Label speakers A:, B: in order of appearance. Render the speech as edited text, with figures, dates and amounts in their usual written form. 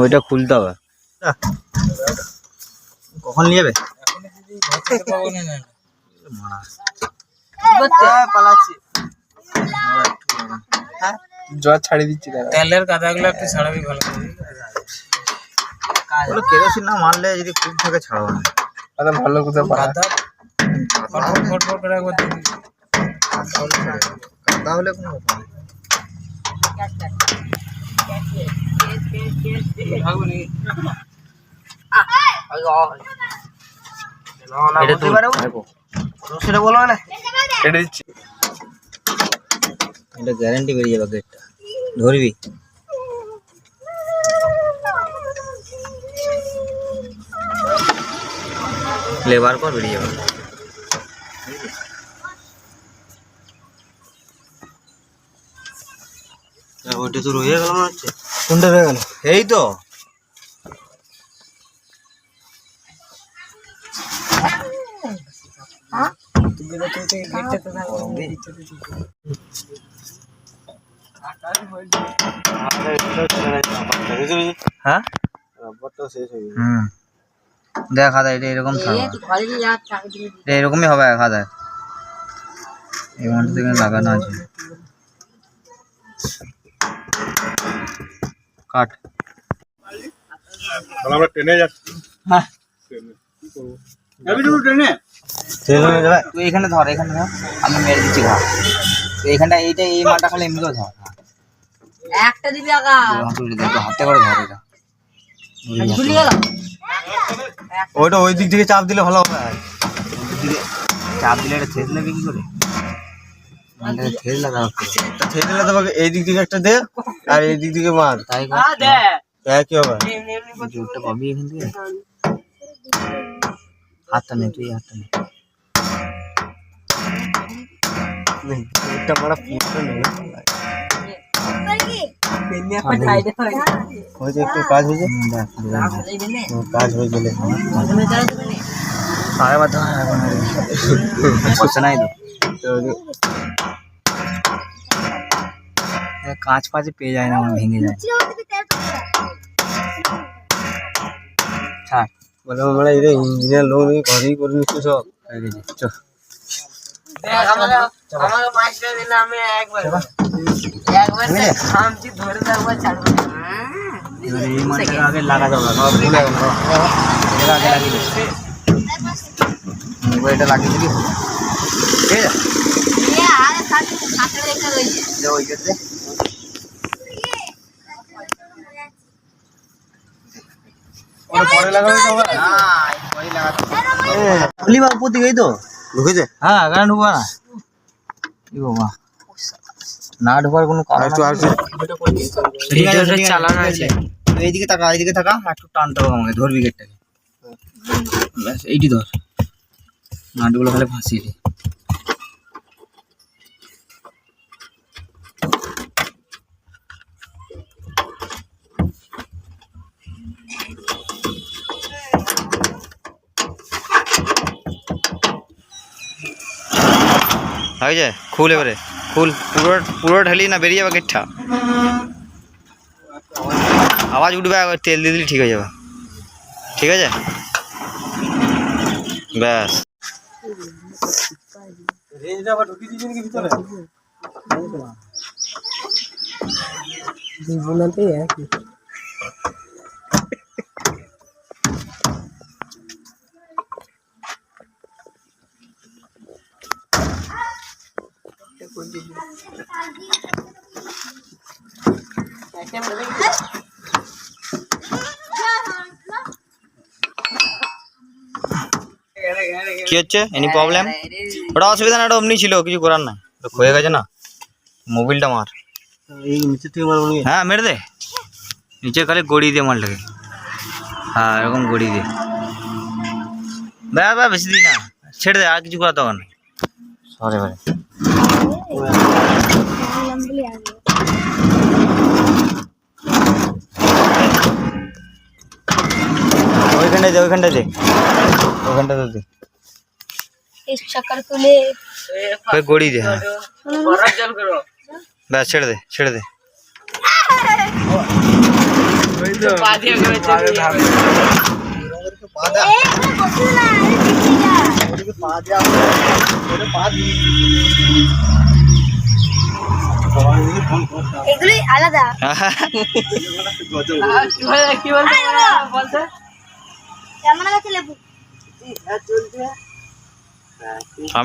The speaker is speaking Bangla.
A: ওইটা খুলতে হবে। কখন নিয়ে যাবে?
B: জল ছাড়িয়ে দিচ্ছি, তেলের কাদাগুলো একটু ছাড়াবি ভালো করে।
A: কেরোসিন না মারলে যদি খুব থাকে ছাড়াবো না।
B: আরে ভালো কোথাও কাদা ফটফট করে একবার দিবি।
A: কাদা হলে কোনো ব্যাপার নেই। সেটা বলো না,
B: কেটে দিচ্ছি।
A: এটা গ্যারান্টি বেরিয়ে যাবে। গেটটা ধরবি, লেবার কর বেরিয়ে যাবে। ওইটা তো রয়ে গেল মনে হচ্ছে। কোনটা রয়ে গেল? এই তো হ্যাঁ, দেখ খাদা এটা এরকম এরকমই হবে খাদা। এই মনটা থেকে লাগানো আছে। কাট।
B: আমরা ট্রেনে যাচ্ছি।
A: হ্যাঁ তুই এখানে ধর, এখানে ধর, আমি মেরে দিচ্ছি ঘা। এইখানটা এইটা এই মাটা খালি এমনিও ধর।
C: একটা দিবি আগা
A: হাতে করে ধর। এটা
C: ঝুলি গেল।
A: ওইটা ওই দিক থেকে চাপ দিলে ভালো হবে। চাপ দিলে এটা ছেদ নেবে কি করে? ছেদ লাগাবে, ছেদ লাগাবে। এই দিক থেকে একটা দে আর এই দিক থেকে মার। তাই কি হবে? জোরটা পাবি এখান থেকে। হাতটা নে, তুই হাতটা নে। এটা বড় পুরো নেই। হয়েছে একটু কাজ হয়েছে, কাজ হয়ে গেলে পয়সা নাই তো। কাঁচ ফাঁচে পেয়ে যায় না, আমার ভেঙে যায়। ছাড় বলে আমরা এটা ইঞ্জিনিয়ার লোক নিয়ে ঘরেই করে নিচ্ছি সব। চল এই মাছটা আগে লাগা যাবে, ভুলে গেল আগে লাগিয়ে দিচ্ছে। এটা লাগিয়ে দিবি, ঠিক আছে? উপর দিকে তো ঢুকেছে। হ্যাঁ কেন ঢুকবা না? কি বাবা না ঢোকার কোনো কারণ চালানো আছে। এইদিকে তাকা, এইদিকে তাকা, একটু টানতে হবে আমাকে। ধরবি গেটটাকে, ব্যাস এইটি ধর। নাটগুলো খালি ফাঁসিয়ে দি। হয়ে যায়। খুল এবারে, খুল। পুরো পুরো ঢালি না, বেরিয়ে যাবে গেটটা। আওয়াজ উঠবে, তেল দিয়ে দিলে ঠিক হয়ে যাবে। ঠিক আছে, ব্যাস। কি হচ্ছে? Any problem? ওটা অসুবিধা না, ওটা অমনি ছিল, কিছু করার না। হয়ে গেছে না, মোবিলটা মার। নিচের থেকে মারবো? হ্যাঁ মেরে দে, নিচে খালি গড়িয়ে দিয়ে মালটাকে। হ্যাঁ এরকম গড়িয়ে দিয়ে, ব্যাস বেশি দিই না, ছেড়ে দে। আর কিছু করার দরকার নেই। সরে এবারে ওইখানটায় দে, ওইখানটায় দে, ওইখানটাতে দে। গড়িয়ে দে। হ্যাঁ ব্যাস ছেড়ে দে, ছেড়ে দে।
B: ওই তো পা দিয়ে করেছে
A: পা দেয়া পা দেয়া পা দিয়ে
D: এগুলি আলাদা
B: কি বলছে
D: কেমন গেছে লেবু